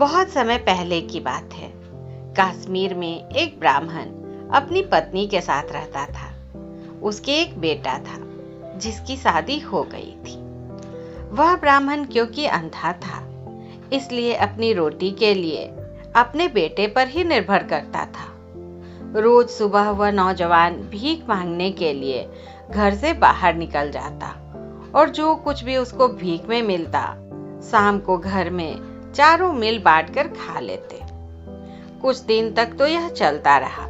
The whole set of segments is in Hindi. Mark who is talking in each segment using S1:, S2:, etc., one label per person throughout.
S1: बहुत समय पहले की बात है। कश्मीर में एक ब्राह्मण अपनी पत्नी के साथ रहता था। उसके एक बेटा था जिसकी शादी हो गई थी। वह ब्राह्मण क्योंकि अंधा था, इसलिए अपनी रोटी के लिए अपने बेटे पर ही निर्भर करता था। रोज सुबह वह नौजवान भीख मांगने के लिए घर से बाहर निकल जाता और जो कुछ भी उसको भीख में मिलता, शाम को घर में चारों मिल बांटकर खा लेते। कुछ दिन तक तो यह चलता रहा,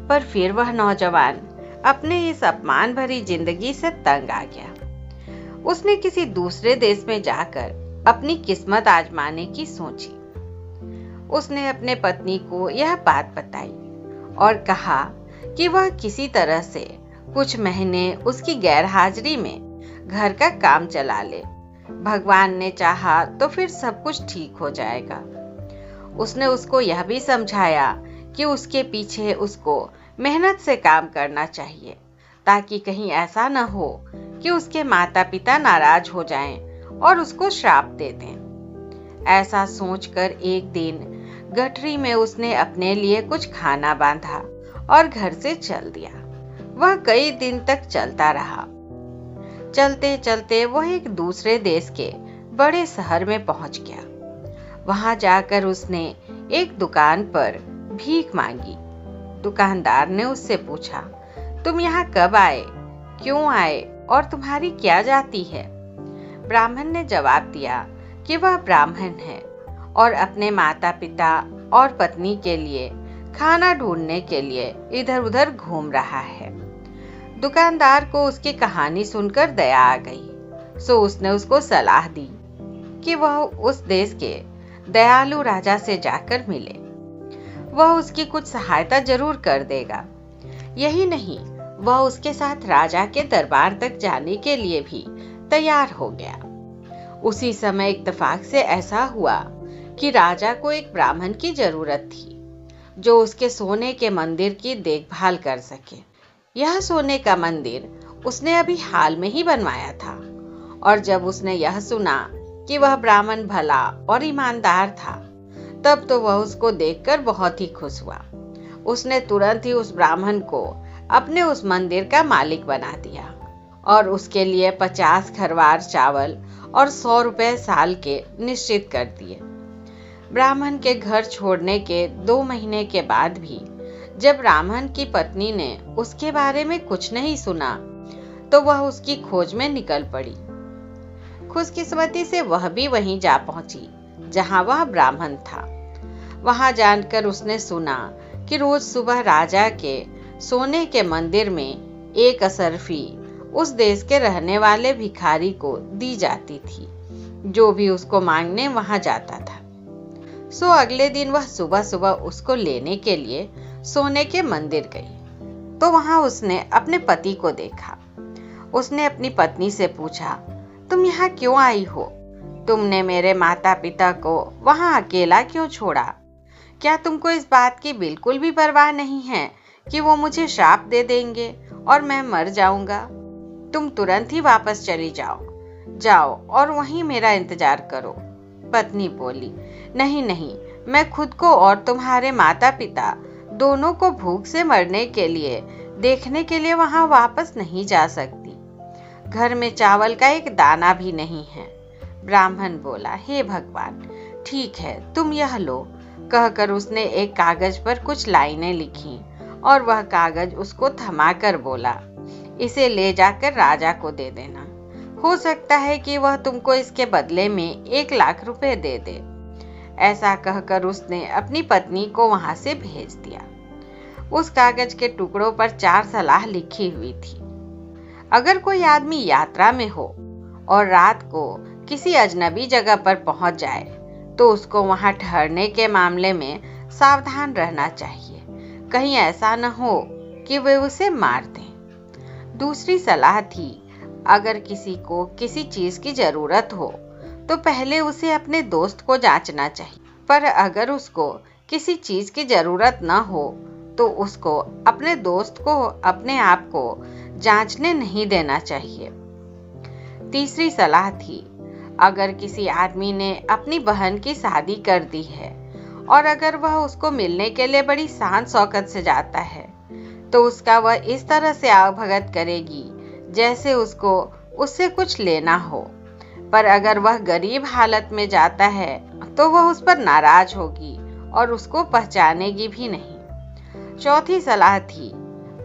S1: पर फिर वह नौजवान अपने इस अपमान भरी जिंदगी से तंग आ गया। उसने किसी दूसरे देश में जाकर अपनी किस्मत आजमाने की सोची। उसने अपने पत्नी को यह बात बताई और कहा कि वह किसी तरह से कुछ महीने उसकी गैरहाजिरी में घर का काम चला ले। भगवान ने चाहा तो फिर सब कुछ ठीक हो जाएगा। उसने उसको यह भी समझाया कि उसके पीछे उसको मेहनत से काम करना चाहिए, ताकि कहीं ऐसा न हो कि उसके माता पिता नाराज हो जाएं और उसको श्राप दे दें। ऐसा सोचकर एक दिन गठरी में उसने अपने लिए कुछ खाना बांधा और घर से चल दिया। वह कई दिन तक चलता रहा। चलते चलते वह एक दूसरे देश के बड़े शहर में पहुंच गया। वहां जाकर उसने एक दुकान पर भीख मांगी। दुकानदार ने उससे पूछा, तुम यहाँ कब आए, क्यों आए और तुम्हारी क्या जाति है? ब्राह्मण ने जवाब दिया कि वह ब्राह्मण है और अपने माता पिता और पत्नी के लिए खाना ढूंढने के लिए इधर उधर घूम रहा है। दुकानदार को उसकी कहानी सुनकर दया आ गई, सो उसने उसको सलाह दी कि वह उस देश के दयालु राजा से जाकर मिले। वह उसकी कुछ सहायता जरूर कर देगा। यही नहीं, वह उसके साथ राजा के दरबार तक जाने के लिए भी तैयार हो गया। उसी समय इत्तेफाक से ऐसा हुआ कि राजा को एक ब्राह्मण की जरूरत थी जो उसके सोने के मंदिर की देखभाल कर सके। यह सोने का मंदिर उसने अभी हाल में ही बनवाया था, और जब उसने यह सुना कि वह ब्राह्मण भला और ईमानदार था, तब तो वह उसको देखकर बहुत ही खुश हुआ। उसने तुरंत ही उस ब्राह्मण को अपने उस मंदिर का मालिक बना दिया और उसके लिए 50 खरवार चावल और 100 रुपए साल के निश्चित कर दिए। ब्राह्मण के घर छोड़ने के 2 महीने के बाद भी जब ब्राह्मण की पत्नी ने उसके बारे में कुछ नहीं सुना, तो वह उसकी खोज में निकल पड़ी। खुशकिस्मती से वह भी वहीं जा पहुंची जहां वह ब्राह्मण था। वहां जानकर उसने सुना कि रोज सुबह राजा के सोने के मंदिर में एक असरफी उस देश के रहने वाले भिखारी को दी जाती थी, जो भी उसको मांगने वहां जाता था। सो अगले दिन वह सुबह सुबह उसको लेने के लिए सोने के मंदिर गई, तो वहां उसने अपने पति को देखा। उसने अपनी पत्नी से पूछा, तुम यहाँ क्यों आई हो? तुमने मेरे माता पिता को वहां अकेला क्यों छोड़ा? क्या तुमको इस बात की बिल्कुल भी परवाह नहीं है कि वो मुझे श्राप दे देंगे और मैं मर जाऊंगा? तुम तुरंत ही वापस चली जाओ और वहीं मेरा इंतजार करो। पत्नी बोली, नहीं नहीं, मैं खुद को और तुम्हारे माता पिता दोनों को भूख से मरने के लिए देखने के लिए वहां वापस नहीं जा सकती। घर में चावल का एक दाना भी नहीं है। ब्राह्मण बोला, हे भगवान, ठीक है, तुम यह लो। कहकर उसने एक कागज पर कुछ लाइनें लिखी और वह कागज उसको थमाकर बोला, इसे ले जाकर राजा को दे देना। हो सकता है कि वह तुमको इसके बदले में 1 लाख रुपए दे दे। ऐसा कहकर उसने अपनी पत्नी को वहां से भेज दिया। उस कागज के टुकड़ों पर 4 सलाह लिखी हुई थी। अगर कोई आदमी यात्रा में हो और रात को किसी अजनबी जगह पर पहुंच जाए, तो उसको वहां ठहरने के मामले में सावधान रहना चाहिए। कहीं ऐसा न हो कि वे उसे मार दें। दूसरी सलाह थी, अगर किसी को किसी चीज की जरूरत हो तो पहले उसे अपने दोस्त को जांचना चाहिए, पर अगर उसको किसी चीज की जरूरत न हो तो उसको अपने दोस्त को अपने आप को जांचने नहीं देना चाहिए। तीसरी सलाह थी, अगर किसी आदमी ने अपनी बहन की शादी कर दी है और अगर वह उसको मिलने के लिए बड़ी शान शौकत से जाता है, तो उसका वह इस तरह से आवभगत करेगी जैसे उसको उससे कुछ लेना हो। पर अगर वह गरीब हालत में जाता है तो वह उस पर नाराज होगी और उसको पहचानेगी भी नहीं। चौथी सलाह थी,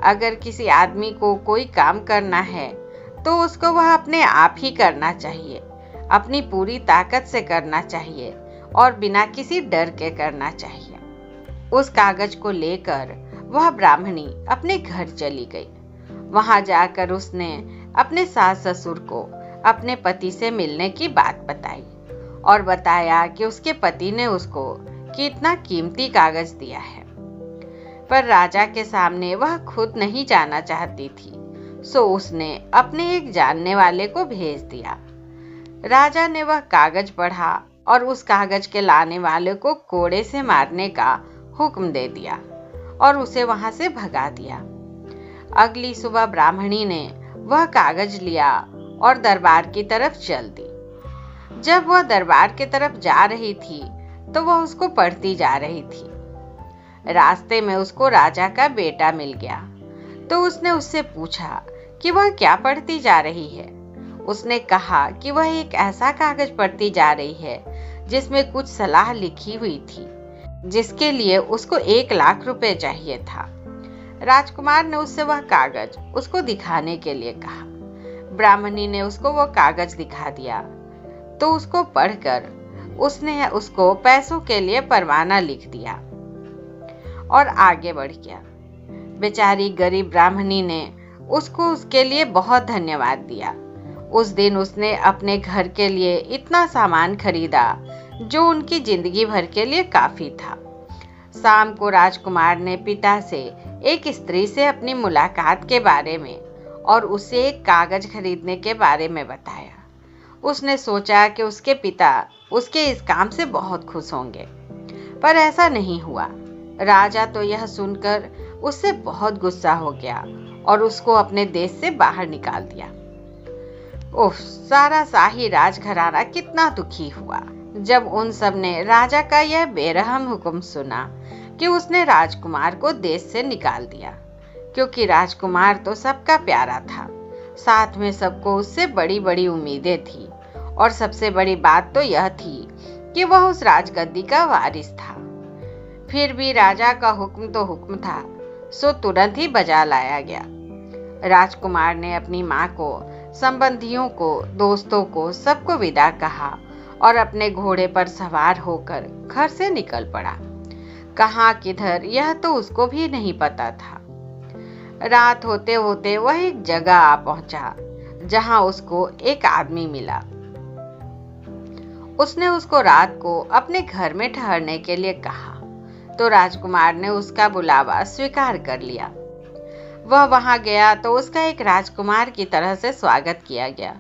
S1: अगर किसी आदमी को कोई काम करना है तो उसको वह अपने आप ही करना चाहिए, अपनी पूरी ताकत से करना चाहिए और बिना किसी डर के करना चाहिए। उस कागज को लेकर वह ब्राह्मणी अपने घर चली गई। वहां जाकर उसने अपने सास ससुर को अपने पति से मिलने की बात बताई और बताया कि उसके पति ने उसको कितना कीमती कागज दिया है। पर राजा के सामने वह खुद नहीं जाना चाहती थी, सो उसने अपने एक जानने वाले को भेज दिया। राजा ने वह कागज पढ़ा और उस कागज के लाने वाले को कोड़े से मारने का हुक्म दे दिया और उसे वहां से भगा दिया। अगली सुबह ब्राह्मणी ने वह कागज लिया और दरबार की तरफ चल दी। जब वह दरबार की तरफ जा रही थी तो वह उसको पढ़ती जा रही थी। रास्ते में उसको राजा का बेटा मिल गया, तो उसने उससे पूछा कि वह क्या पढ़ती जा रही है। उसने कहा कि वह एक ऐसा कागज पढ़ती जा रही है जिसमें कुछ सलाह लिखी हुई थी, जिसके लिए उसको 1 लाख रुपए चाहिए था। राजकुमार ने उससे वह कागज उसको दिखाने के लिए कहा। ब्राह्मणी ने उसको वह कागज दिखा दिया, तो उसको पढ़कर उसने उसको पैसों के लिए परवाना लिख दिया और आगे बढ़ गया। बेचारी गरीब ब्राह्मणी ने उसको उसके लिए बहुत धन्यवाद दिया। उस दिन उसने अपने घर के लिए इतना सामान खरीदा जो उनकी जिंदगी भर के लिए काफी था। शाम को राजकुमार ने पिता से एक स्त्री से अपनी मुलाकात के बारे में और उसे एक कागज खरीदने के बारे में बताया। उसने सोचा कि उसके पिता उसके इस काम से बहुत खुश होंगे, पर ऐसा नहीं हुआ। राजा तो यह सुनकर उससे बहुत गुस्सा हो गया और उसको अपने देश से बाहर निकाल दिया। ओह, सारा शाही राजघराना कितना दुखी हुआ जब उन सब ने राजा का यह बेरहम हुक्म सुना कि उसने राजकुमार को देश से निकाल दिया, क्योंकि राजकुमार तो सबका प्यारा था। साथ में सबको उससे बड़ी बड़ी उम्मीदें थी और सबसे बड़ी बात तो यह थी कि वह उस राजगद्दी का वारिस था। फिर भी राजा का हुक्म तो हुक्म था, सो तुरंत ही बजा लाया गया। राजकुमार ने अपनी माँ को, संबंधियों को, दोस्तों को, सबको विदा कहा और अपने घोड़े पर सवार होकर घर से निकल पड़ा। कहाँ किधर यह तो उसको भी नहीं पता था। रात होते होते वह एक जगह आ पहुंचा जहां उसको एक आदमी मिला। उसने उसको रात को अपने घर में ठहरने के लिए कहा, तो राजकुमार ने उसका बुलावा स्वीकार कर लिया। वह वहां गया तो उसका एक राजकुमार की तरह से स्वागत किया गया।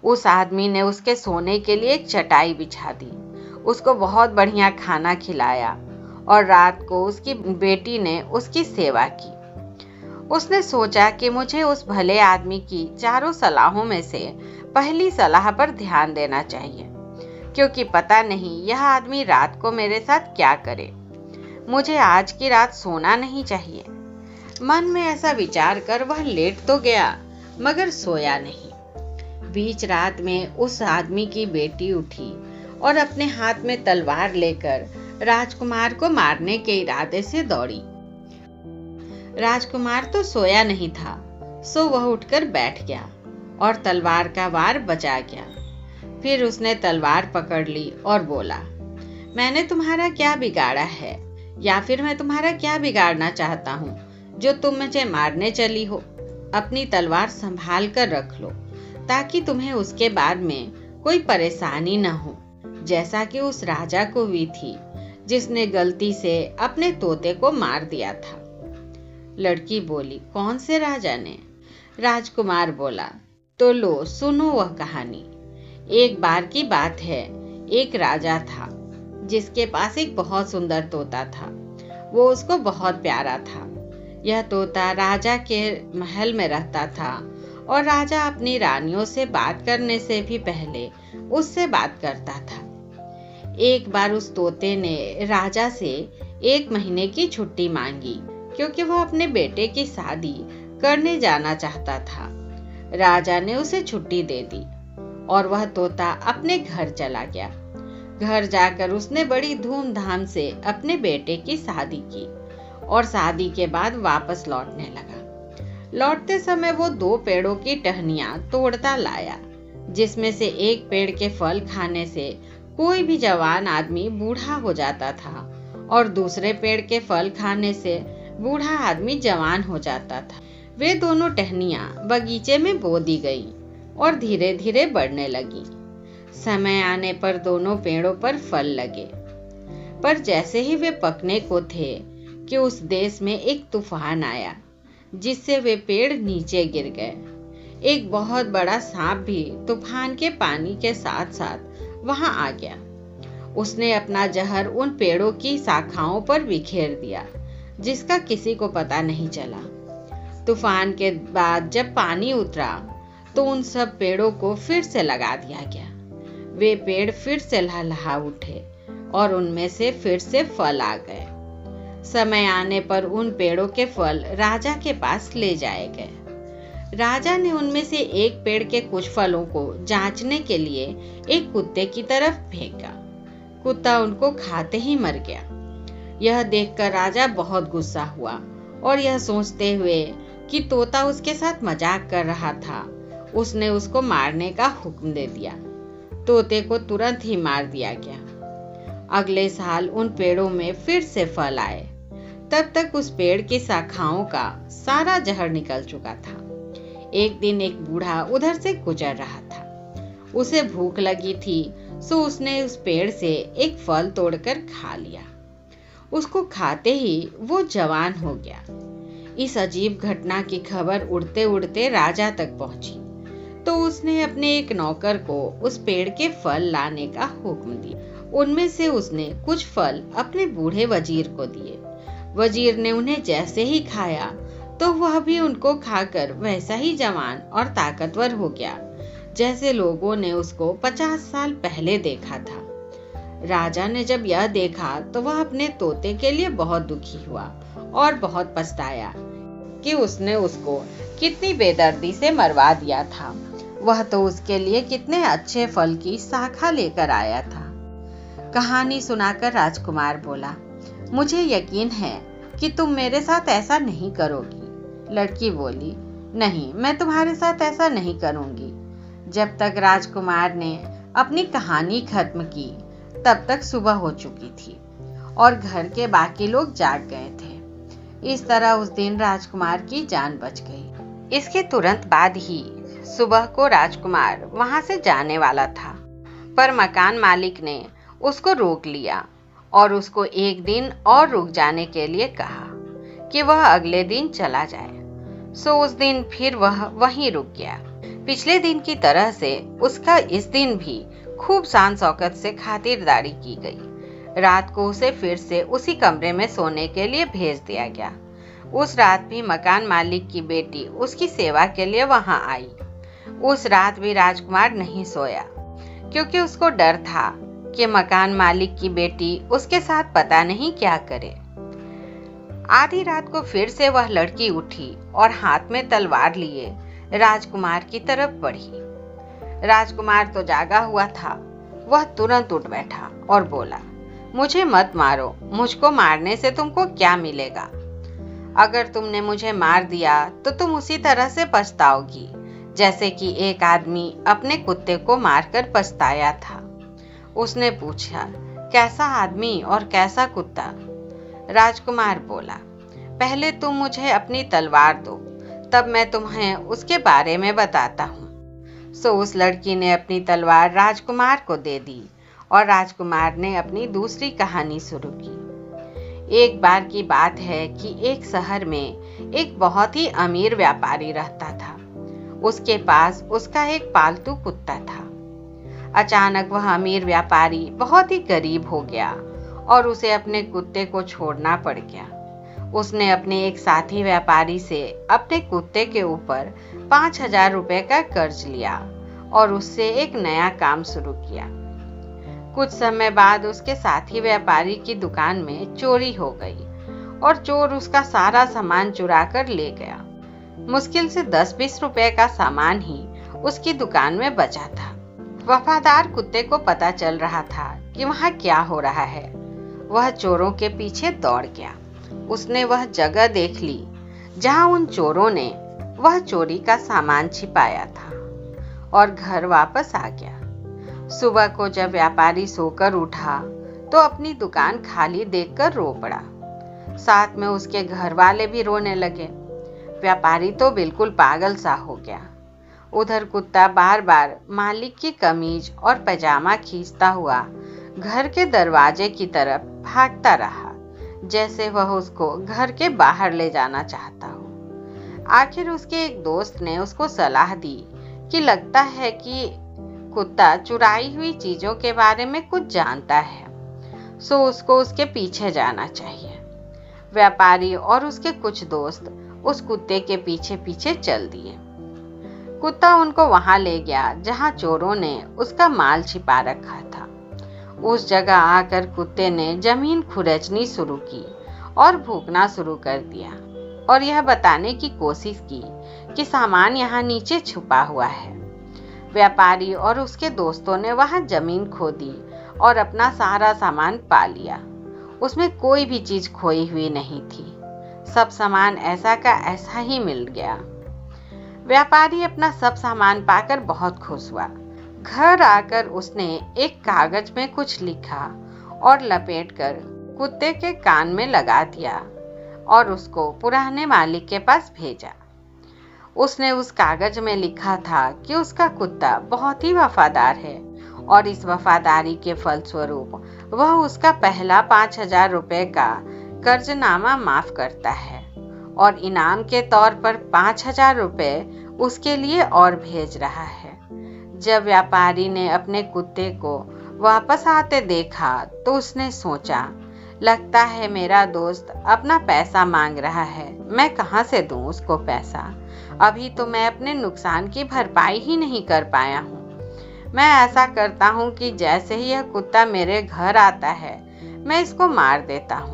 S1: उस आदमी ने उसके सोने के लिए एक चटाई बिछा दी, उसको बहुत बढ़िया खाना खिलाया और रात को उसकी बेटी ने उसकी सेवा की। उसने सोचा कि मुझे उस भले आदमी की चारों सलाहों में से पहली सलाह पर ध्यान देना चाहिए, क्योंकि पता नहीं यह आदमी रात को मेरे साथ क्या करे। मुझे आज की रात सोना नहीं चाहिए। मन में ऐसा विचार कर वह लेट तो गया, मगर सोया नहीं। बीच रात में उस आदमी की बेटी उठी और अपने हाथ में तलवार लेकर राजकुमार को मारने के इरादे से दौड़ी। राजकुमार तो सोया नहीं था, सो वह उठकर बैठ गया और तलवार का वार बचा गया। फिर उसने तलवार पकड़ ली और बोला, मैंने तुम्हारा क्या बिगाड़ा है, या फिर मैं तुम्हारा क्या बिगाड़ना चाहता हूँ जो तुम मुझे मारने चली हो। अपनी तलवार संभाल कर रख लो, ताकि तुम्हें उसके बाद में कोई परेशानी न हो, जैसा कि उस राजा को हुई थी जिसने गलती से अपने तोते को मार दिया था। लड़की बोली, कौन से राजा ने? राजकुमार बोला, तो लो सुनो वह कहानी। एक बार की बात है, एक राजा था जिसके पास एक बहुत सुंदर तोता था। वो उसको बहुत प्यारा था। यह तोता राजा के महल में रहता था और राजा अपनी रानियों से बात करने से भी पहले उससे बात करता था। एक बार उस तोते ने राजा से 1 महीने की छुट्टी मांगी क्योंकि वह अपने बेटे की शादी करने जाना चाहता था। राजा ने उसे छुट्टी दे दी और वह तोता अपने घर चला गया। घर जाकर उसने बड़ी धूमधाम से अपने बेटे की शादी की और शादी के बाद वापस लौटने लगा। लौटते समय वो 2 पेड़ों की टहनियां तोड़ता लाया, जिसमें से एक पेड़ के फल खाने से कोई भी जवान आदमी बूढ़ा हो जाता था और दूसरे पेड़ के फल खाने से बूढ़ा आदमी जवान हो जाता था। वे दोनों टहनियां बगीचे में बो दी गईं और धीरे धीरे बढ़ने लगी। समय आने पर दोनों पेड़ों पर फल लगे, पर जैसे ही वे पकने को थे कि उस देश में एक तूफान आया जिससे वे पेड़ नीचे गिर गए। एक बहुत बड़ा सांप भी तूफान के पानी के साथ साथ वहां आ गया। उसने अपना जहर उन पेड़ों की शाखाओं पर बिखेर दिया, जिसका किसी को पता नहीं चला। तूफान के बाद जब पानी उतरा तो उन सब पेड़ों को फिर से लगा दिया गया। वे पेड़ फिर से लहलहा उठे और उनमें से फिर से फल आ गए। समय आने पर उन पेड़ों के फल राजा के पास ले जाए गए। राजा ने उनमें से एक पेड़ के कुछ फलों को जांचने के लिए एक कुत्ते की तरफ फेंका। कुत्ता उनको खाते ही मर गया। यह देखकर राजा बहुत गुस्सा हुआ और यह सोचते हुए कि तोता उसके साथ मजाक कर रहा था, उसने उसको मारने का हुक्म दे दिया। तोते को तुरंत ही मार दिया गया। अगले साल उन पेड़ों में फिर से फल आए। तब तक उस पेड़ की शाखाओं का सारा जहर निकल चुका था। एक दिन एक बूढ़ा उधर से गुजर रहा था। उसे भूख लगी थी, सो उसने उस पेड़ से एक फल तोड़कर खा लिया। उसको खाते ही वो जवान हो गया। इस अजीब घटना की खबर उड़ते उड़ते राजा तक पहुंची, तो उसने अपने एक नौकर को उस पेड़ के फल लाने का हुक्म दिया। उनमें से उसने कुछ फल अपने बूढ़े वजीर को दिए। वजीर ने उन्हें जैसे ही खाया तो वह भी उनको खाकर वैसा ही जवान और ताकतवर हो गया जैसे लोगों ने उसको 50 साल पहले देखा था। राजा ने जब यह देखा तो वह अपने तोते के लिए बहुत दुखी हुआ और बहुत पछताया कि उसने उसको कितनी बेदर्दी से मरवा दिया था। वह तो उसके लिए कितने अच्छे फल की शाखा लेकर आया था। कहानी सुनाकर राजकुमार बोला, मुझे यकीन है कि तुम मेरे साथ ऐसा नहीं करोगी। लड़की बोली, नहीं, मैं तुम्हारे साथ ऐसा नहीं करूंगी। जब तक राजकुमार ने अपनी कहानी खत्म की तब तक सुबह हो चुकी थी और घर के बाकी लोग जाग गए थे। इस तरह उस दिन राजकुमार की जान बच गई। इसके तुरंत बाद ही सुबह को राजकुमार वहां से जाने वाला था, पर मकान मालिक ने उसको रोक लिया और उसको एक दिन और रुक जाने के लिए कहा कि वह अगले दिन चला जाए। सो उस दिन फिर वह वहीं रुक गया। पिछले दिन की तरह से उसका इस दिन भी खूब शान शौकत से खातिरदारी की गई। रात को उसे फिर से उसी कमरे में सोने के लिए भेज दिया गया। उस रात भी मकान मालिक की बेटी उसकी सेवा के लिए वहां आई। उस रात भी राजकुमार नहीं सोया क्योंकि उसको डर था कि मकान मालिक की बेटी उसके साथ पता नहीं क्या करे। आधी रात को फिर से वह लड़की उठी और हाथ में तलवार लिए राजकुमार की तरफ बढ़ी। राजकुमार तो जागा हुआ था। वह तुरंत उठ बैठा और बोला, मुझे मत मारो, मुझको मारने से तुमको क्या मिलेगा? अगर तुमने मुझे मार दिया तो तुम उसी तरह से पछताओगी जैसे कि एक आदमी अपने कुत्ते को मारकर पछताया था। उसने पूछा, कैसा आदमी और कैसा कुत्ता? राजकुमार बोला, पहले तुम मुझे अपनी तलवार दो, तब मैं तुम्हें उसके बारे में बताता हूँ। सो उस लड़की ने अपनी तलवार राजकुमार को दे दी और राजकुमार ने अपनी दूसरी कहानी शुरू की। एक बार की बात है कि एक शहर में एक बहुत ही अमीर व्यापारी रहता था। उसके पास उसका एक पालतू कुत्ता था। अचानक वह अमीर व्यापारी बहुत ही गरीब हो गया और उसे अपने कुत्ते को छोड़ना पड़ गया। उसने अपने एक साथी व्यापारी से अपने कुत्ते के ऊपर 5,000 रुपए का कर्ज लिया और उससे एक नया काम शुरू किया। कुछ समय बाद उसके साथी व्यापारी की दुकान में चोरी हो गई और चोर उसका सारा सामान चुरा कर ले गया। मुश्किल से 10-20 रुपए का सामान ही उसकी दुकान में बचा था। वफादार कुत्ते को पता चल रहा था कि वहाँ क्या हो रहा है। वह चोरों के पीछे दौड़ गया। उसने वह जगह देख ली जहाँ उन चोरों ने वह चोरी का सामान छिपाया था और घर वापस आ गया। सुबह को जब व्यापारी सोकर उठा तो अपनी दुकान खाली देखकर रो पड़ा। साथ में उसके घर वाले भी रोने लगे। व्यापारी तो बिल्कुल पागल सा हो गया। उधर कुत्ता बार बार मालिक की कमीज और पैजामा खींचता हुआ घर के दरवाजे की तरफ भागता रहा, जैसे वह उसको घर के बाहर ले जाना चाहता हो। आखिर उसके एक दोस्त ने उसको सलाह दी कि लगता है कि कुत्ता चुराई हुई चीजों के बारे में कुछ जानता है, सो उसको उसके पीछे जाना चाहिए। व्यापारी और उसके कुछ दोस्त उस कुत्ते के पीछे पीछे चल दिए। कुत्ता उनको वहां ले गया जहां चोरों ने उसका माल छिपा रखा था। उस जगह आकर कुत्ते ने जमीन खुरचनी शुरू की और भूखना शुरू कर दिया और यह बताने की कोशिश की कि सामान यहाँ नीचे छुपा हुआ है। व्यापारी और उसके दोस्तों ने वहां जमीन खोदी और अपना सारा सामान पा लिया। उसमें कोई भी चीज खोई हुई नहीं थी। सब सामान ऐसा का ऐसा ही मिल गया। व्यापारी अपना सब सामान पाकर बहुत खुश हुआ। घर आकर उसने एक कागज में कुछ लिखा और लपेटकर कुत्ते के कान में लगा दिया और उसको पुराने मालिक के पास भेजा। उसने उस कागज में लिखा था कि उसका कुत्ता बहुत ही वफादार है और इस वफादारी के फलस्वरूप वह उसका पहला 5,000 रुपए का कर्जनामा माफ करता है और इनाम के तौर पर 5,000 रुपए उसके लिए और भेज रहा है। जब व्यापारी ने अपने कुत्ते को वापस आते देखा तो उसने सोचा, लगता है मेरा दोस्त अपना पैसा मांग रहा है, मैं कहाँ से दूं उसको पैसा। अभी तो मैं अपने नुकसान की भरपाई ही नहीं कर पाया हूँ। मैं ऐसा करता हूँ कि जैसे ही यह कुत्ता मेरे घर आता है मैं इसको मार देता हूँ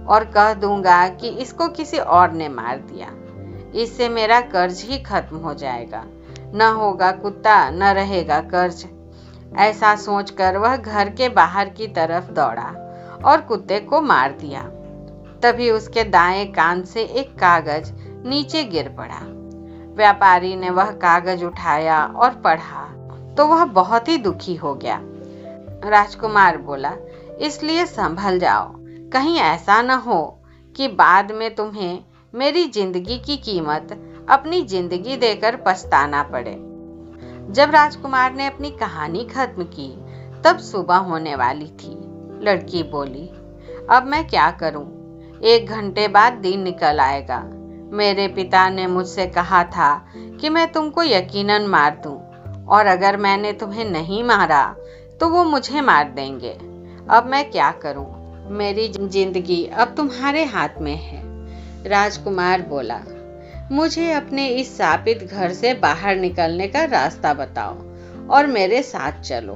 S1: और कह दूंगा कि इसको किसी और ने मार दिया। इससे मेरा कर्ज ही खत्म हो जाएगा। न होगा कुत्ता न रहेगा कर्ज। ऐसा सोचकर वह घर के बाहर की तरफ दौड़ा और कुत्ते को मार दिया। तभी उसके दाएं कान से एक कागज नीचे गिर पड़ा। व्यापारी ने वह कागज उठाया और पढ़ा तो वह बहुत ही दुखी हो गया। राजकुमार बोला, इसलिए संभल जाओ, कहीं ऐसा न हो कि बाद में तुम्हें मेरी जिंदगी की कीमत अपनी जिंदगी देकर पछताना पड़े। जब राजकुमार ने अपनी कहानी खत्म की तब सुबह होने वाली थी। लड़की बोली, अब मैं क्या करूं? 1 घंटे बाद दिन निकल आएगा। मेरे पिता ने मुझसे कहा था कि मैं तुमको यकीनन मार दूं और अगर मैंने तुम्हें नहीं मारा तो वो मुझे मार देंगे। अब मैं क्या करूं? मेरी जिंदगी अब तुम्हारे हाथ में है। राजकुमार बोला, मुझे अपने इस शापित घर से बाहर निकलने का रास्ता बताओ और मेरे साथ चलो।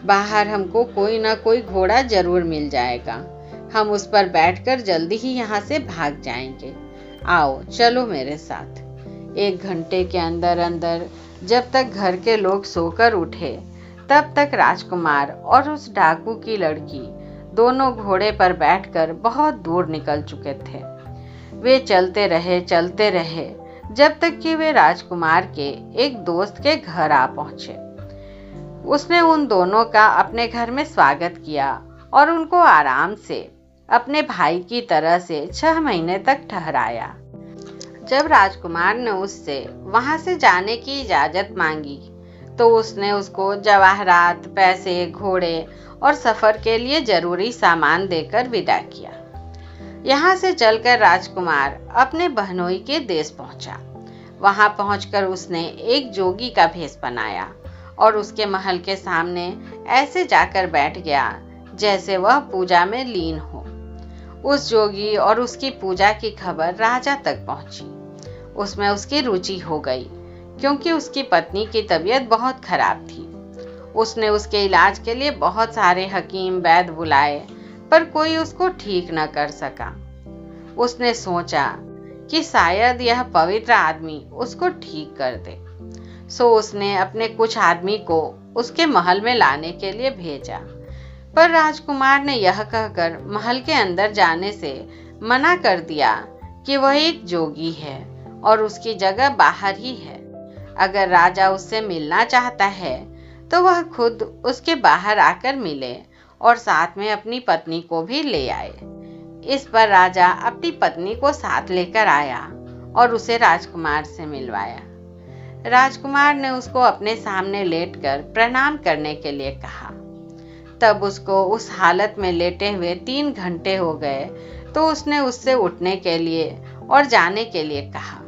S1: बाहर हमको कोई ना कोई घोड़ा जरूर मिल जाएगा। हम उस पर बैठकर जल्दी ही यहाँ से भाग जाएंगे। आओ चलो मेरे साथ। 1 घंटे के अंदर अंदर जब तक घर के लोग सोकर उठे तब तक राजकुमार और उस डाकू की लड़की दोनों घोड़े पर बैठकर बहुत दूर निकल चुके थे। वे चलते रहे जब तक कि वे राजकुमार के एक दोस्त के घर आ पहुंचे। उसने उन दोनों का अपने घर में स्वागत किया और उनको आराम से अपने भाई की तरह से 6 महीने तक ठहराया। जब राजकुमार ने उससे वहां से जाने की इजाजत मांगी तो उसने उसको जवाहरात, पैसे, घोड़े और सफर के लिए जरूरी सामान देकर विदा किया। यहाँ से चलकर राजकुमार अपने बहनोई के देश पहुंचा। वहां पहुंचकर उसने एक जोगी का भेष बनाया और उसके महल के सामने ऐसे जाकर बैठ गया जैसे वह पूजा में लीन हो। उस जोगी और उसकी पूजा की खबर राजा तक पहुंची। उसमें उसकी रुचि हो गई, क्योंकि उसकी पत्नी की तबीयत बहुत खराब थी। उसने उसके इलाज के लिए बहुत सारे हकीम वैद्य बुलाए, पर कोई उसको ठीक न कर सका। उसने सोचा कि शायद यह पवित्र आदमी उसको ठीक कर दे। सो उसने अपने कुछ आदमी को उसके महल में लाने के लिए भेजा, पर राजकुमार ने यह कहकर महल के अंदर जाने से मना कर दिया कि वह एक जोगी है और उसकी जगह बाहर ही है। अगर राजा उससे मिलना चाहता है तो वह खुद उसके बाहर आकर मिले और साथ में अपनी पत्नी को भी ले आए। इस पर राजा अपनी पत्नी को साथ लेकर आया और उसे राजकुमार से मिलवाया। राजकुमार ने उसको अपने सामने लेटकर प्रणाम करने के लिए कहा। तब उसको उस हालत में लेटे हुए 3 घंटे हो गए, तो उसने उससे उठने के लिए और जाने के लिए कहा,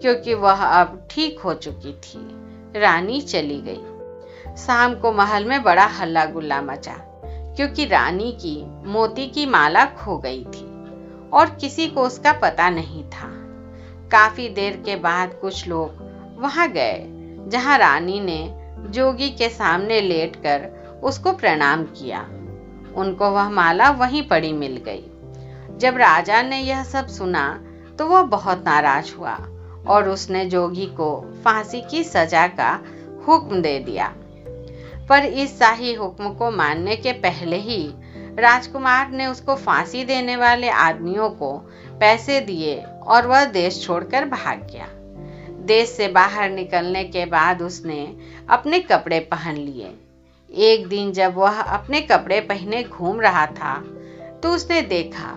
S1: क्योंकि वह अब ठीक हो चुकी थी। रानी चली गई। शाम को महल में बड़ा हल्ला गुल्ला मचा, क्योंकि रानी की मोती की माला खो गई थी और किसी को उसका पता नहीं था। काफी देर के बाद कुछ लोग वहां गए, जहां रानी ने जोगी के सामने लेटकर उसको प्रणाम किया। उनको वह माला वहीं पड़ी मिल गई। जब राजा ने यह सब सुना तो वह बहुत नाराज हुआ और उसने जोगी को फांसी की सजा का हुक्म दे दिया। पर इस शाही हुक्म को मानने के पहले ही राजकुमार ने उसको फांसी देने वाले आदमियों को पैसे दिए और वह देश छोड़कर भाग गया। देश से बाहर निकलने के बाद उसने अपने कपड़े पहन लिए। एक दिन जब वह अपने कपड़े पहने घूम रहा था, तो उसने देखा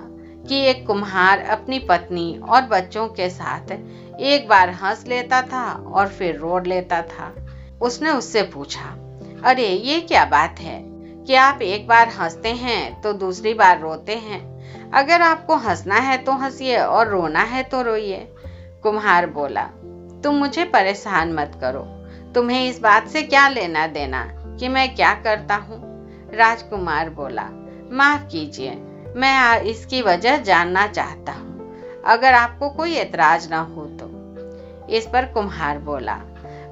S1: कि एक कुम्हार अपनी पत्नी और बच्चों के साथ एक बार हंस लेता था और फिर रो लेता था। उसने उससे पूछा, अरे ये क्या बात है कि आप एक बार हंसते हैं तो दूसरी बार रोते हैं? अगर आपको हंसना है तो हंसिए और रोना है तो रोइए। कुम्हार बोला, तुम मुझे परेशान मत करो, तुम्हें इस बात से क्या लेना देना कि मैं क्या करता हूँ? राजकुमार बोला, माफ कीजिए, मैं इसकी वजह जानना चाहता हूँ, अगर आपको कोई एतराज ना हो तो। इस पर कुम्हार बोला,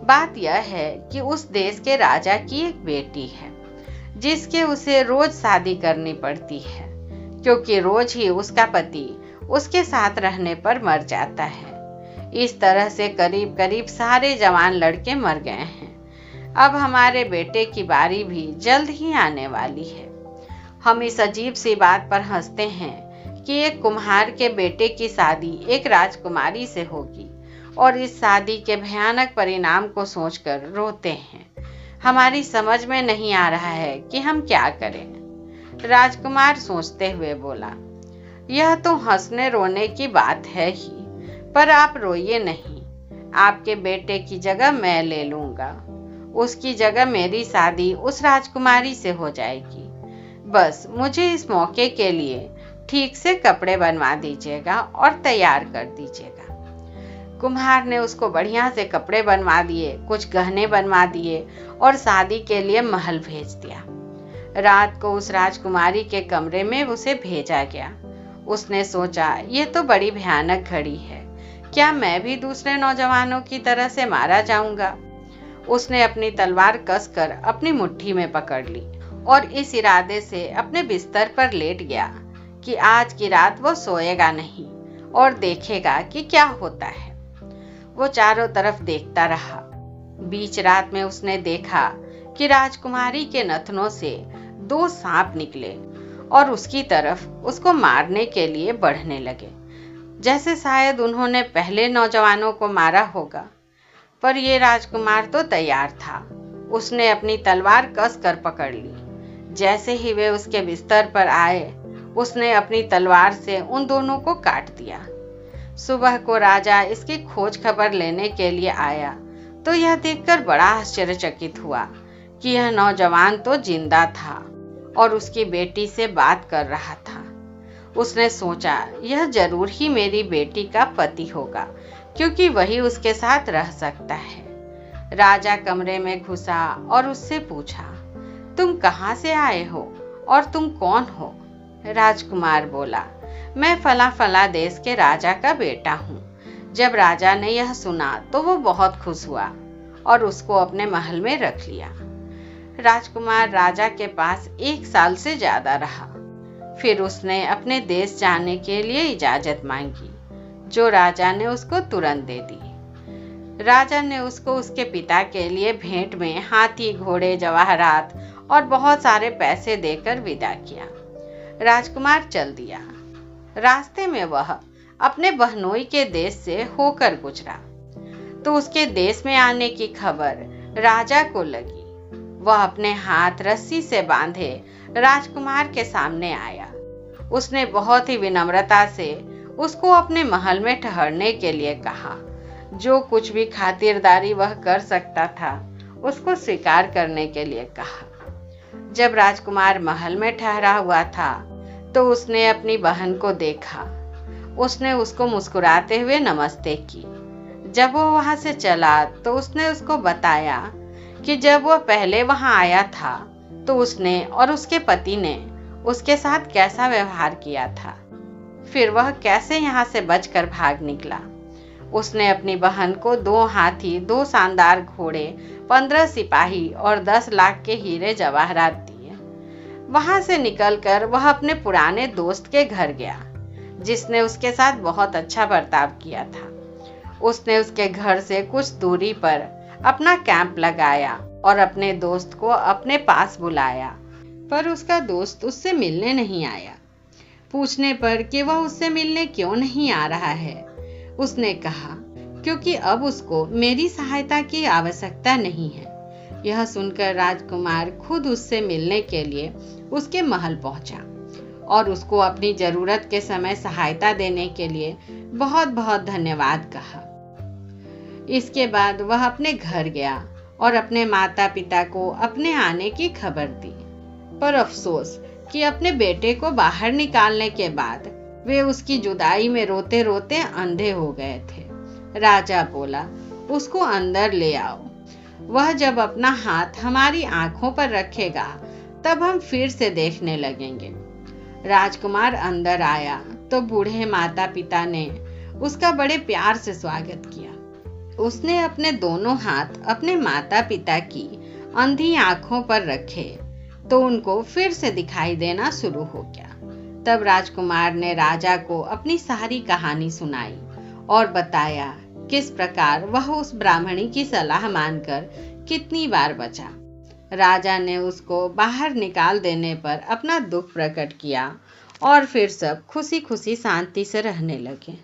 S1: बात यह है कि उस देश के राजा की एक बेटी है, जिसके उसे रोज शादी करनी पड़ती है, क्योंकि रोज ही उसका पति उसके साथ रहने पर मर जाता है। इस तरह से करीब करीब सारे जवान लड़के मर गए हैं। अब हमारे बेटे की बारी भी जल्द ही आने वाली है। हम इस अजीब सी बात पर हंसते हैं कि एक कुम्हार के बेटे की शादी एक राजकुमारी से होगी, और इस शादी के भयानक परिणाम को सोचकर रोते हैं। हमारी समझ में नहीं आ रहा है कि हम क्या करें। राजकुमार सोचते हुए बोला, यह तो हंसने रोने की बात है ही, पर आप रोइए नहीं। आपके बेटे की जगह मैं ले लूंगा। उसकी जगह मेरी शादी उस राजकुमारी से हो जाएगी। बस मुझे इस मौके के लिए ठीक से कपड़े बनवा दीजिएगा और तैयार कर दीजिएगा। कुम्हार ने उसको बढ़िया से कपड़े बनवा दिए, कुछ गहने बनवा दिए और शादी के लिए महल भेज दिया। रात को उस राजकुमारी के कमरे में उसे भेजा गया। उसने सोचा, ये तो बड़ी भयानक घड़ी है, क्या मैं भी दूसरे नौजवानों की तरह से मारा जाऊंगा? उसने अपनी तलवार कसकर अपनी मुट्ठी में पकड़ ली और इस इरादे से अपने बिस्तर पर लेट गया कि आज की रात वो सोएगा नहीं और देखेगा कि क्या होता है। वो चारों तरफ देखता रहा। बीच रात में उसने देखा कि राजकुमारी के नथनों से 2 सांप निकले और उसकी तरफ उसको मारने के लिए बढ़ने लगे, जैसे शायद उन्होंने पहले नौजवानों को मारा होगा। पर ये राजकुमार तो तैयार था। उसने अपनी तलवार कस कर पकड़ ली। जैसे ही वे उसके बिस्तर पर आए, उसने अपनी तलवार से उन दोनों को काट दिया। सुबह को राजा इसकी खोज खबर लेने के लिए आया, तो यह देखकर बड़ा आश्चर्यचकित हुआ कि यह नौजवान तो जिंदा था और उसकी बेटी से बात कर रहा था। उसने सोचा, यह जरूर ही मेरी बेटी का पति होगा, क्योंकि वही उसके साथ रह सकता है। राजा कमरे में घुसा और उससे पूछा, तुम कहाँ से आए हो और तुम कौन हो? राजकुमार बोला, मैं फला फला देश के राजा का बेटा हूँ। जब राजा ने यह सुना तो वो बहुत खुश हुआ और उसको अपने महल में रख लिया। राजकुमार राजा के पास 1 साल से ज्यादा रहा। फिर उसने अपने देश जाने के लिए इजाजत मांगी, जो राजा ने उसको तुरंत दे दी। राजा ने उसको उसके पिता के लिए भेंट में हाथी, घोड़े, जवाहरात और बहुत सारे पैसे देकर विदा किया। राजकुमार चल दिया। रास्ते में वह अपने बहनोई के देश से होकर गुजरा तो उसके देश में आने की खबर राजा को लगी। वह अपने हाथ रस्सी से बांधे राजकुमार के सामने आया। उसने बहुत ही विनम्रता से उसको अपने महल में ठहरने के लिए कहा। जो कुछ भी खातिरदारी वह कर सकता था उसको स्वीकार करने के लिए कहा। जब राजकुमार महल में ठहरा हुआ था तो उसने अपनी बहन को देखा। उसने उसको मुस्कुराते हुए नमस्ते की। जब वो वहां से चला तो उसने उसको बताया कि जब वह पहले वहां आया था तो उसने और उसके पति ने उसके साथ कैसा व्यवहार किया था, फिर वह कैसे यहाँ से बचकर भाग निकला। उसने अपनी बहन को 2 हाथी, 2 शानदार घोड़े, 15 सिपाही और 10 लाख के हीरे जवाहरात दिए। वहां से निकलकर वह अपने पुराने दोस्त के घर गया, जिसने उसके साथ बहुत अच्छा बर्ताव किया था। उसने उसके घर से कुछ दूरी पर अपना कैंप लगाया और अपने दोस्त को अपने पास बुलाया, पर उसका दोस्त उससे मिलने नहीं आया। पूछने पर कि वह उससे मिलने क्यों नहीं आ रहा है, उसने कहा क्योंकि अब उसको मेरी सहायता की आवश्यकता नहीं है। यह सुनकर राजकुमार खुद उससे मिलने के लिए उसके महल पहुंचा और उसको अपनी जरूरत के समय सहायता देने के लिए बहुत बहुत धन्यवाद कहा। इसके बाद वह अपने घर गया और अपने माता पिता को अपने आने की खबर दी, पर अफसोस कि अपने बेटे को बाहर निकालने के बाद वे उसकी जुदाई में रोते रोते अंधे हो गए थे। राजा बोला, उसको अंदर ले आओ। वह जब अपना हाथ हमारी आंखों पर रखेगा तब हम फिर से देखने लगेंगे। राजकुमार अंदर आया तो बूढ़े माता पिता ने उसका बड़े प्यार से स्वागत किया। उसने अपने दोनों हाथ अपने माता पिता की अंधी आंखों पर रखे तो उनको फिर से दिखाई देना शुरू हो गया। तब राजकुमार ने राजा को अपनी सारी कहानी सुनाई और बताया किस प्रकार वह उस ब्राह्मणी की सलाह मानकर कितनी बार बचा। राजा ने उसको बाहर निकाल देने पर अपना दुख प्रकट किया और फिर सब खुशी खुशी शांति से रहने लगे।